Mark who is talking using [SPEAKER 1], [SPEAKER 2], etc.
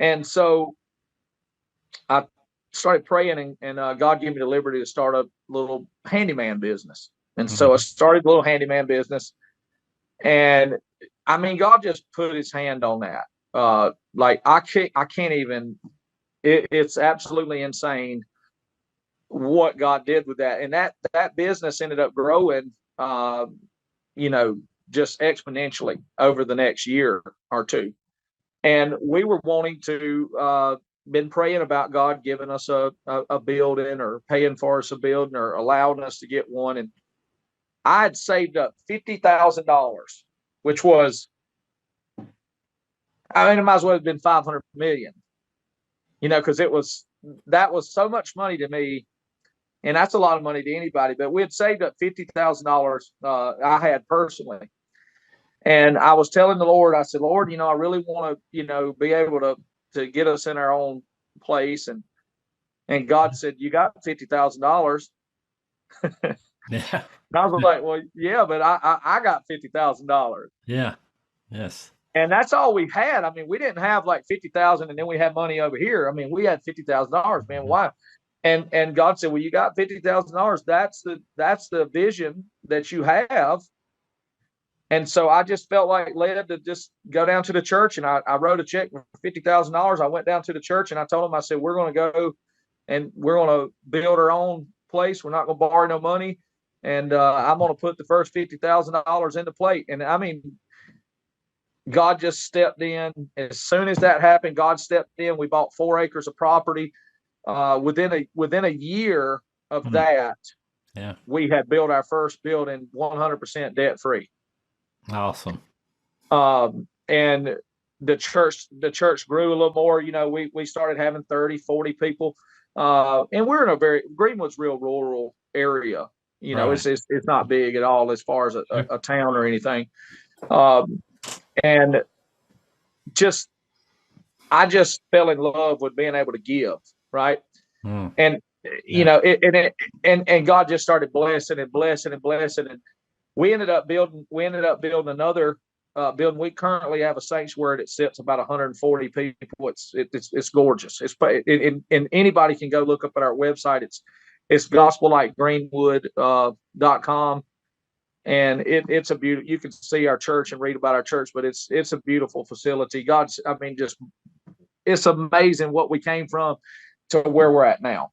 [SPEAKER 1] And so I started praying, and God gave me the liberty to start a little handyman business. And so I started a little handyman business. And I mean, God just put his hand on that. Like I can't even, it's absolutely insane what God did with that. And that business ended up growing, you know, just exponentially over the next year or two. And we were wanting to, been praying about God giving us a building, or paying for us a building, or allowing us to get one. And I had saved up $50,000, which was, I mean, it might as well have been 500 million, you know, because that was so much money to me. And that's a lot of money to anybody, but we had saved up $50,000, I had personally. And I was telling the Lord, I said, Lord, you know, I really want to, you know, be able to get us in our own place. And God said, you got $50,000.
[SPEAKER 2] Yeah.
[SPEAKER 1] And I was like, well, yeah, but I got $50,000.
[SPEAKER 2] Yeah. Yes.
[SPEAKER 1] And that's all we had. I mean, we didn't have like 50,000 and then we had money over here. I mean, we had $50,000, man. Why? And God said, well, you got $50,000. That's the vision that you have. And so I just felt like led to just go down to the church, and I wrote a check for $50,000. I went down to the church and I told them, I said, we're going to go and we're going to build our own place. We're not going to borrow no money. And I'm going to put the first $50,000 in the plate. And I mean, God just stepped in. As soon as that happened, God stepped in. We bought 4 acres of property. Within a year of that,
[SPEAKER 2] Yeah.
[SPEAKER 1] we had built our first building 100% debt free.
[SPEAKER 2] Awesome.
[SPEAKER 1] And the church grew a little more. You know, we started having 30, 40 people. And we're in Greenwood's real rural area. You know,
[SPEAKER 2] Right.
[SPEAKER 1] it's not big at all as far as a town or anything. And I just fell in love with being able to give, right? And you know, and God just started blessing and blessing and blessing. And we ended up building another building. We currently have a sanctuary that sits about 140 people. It's gorgeous. And anybody can go look up at our website. It's gospellightgreenwood.com. And it's a beautiful, you can see our church and read about our church, but it's a beautiful facility. I mean, just, it's amazing what we came from to where we're at now.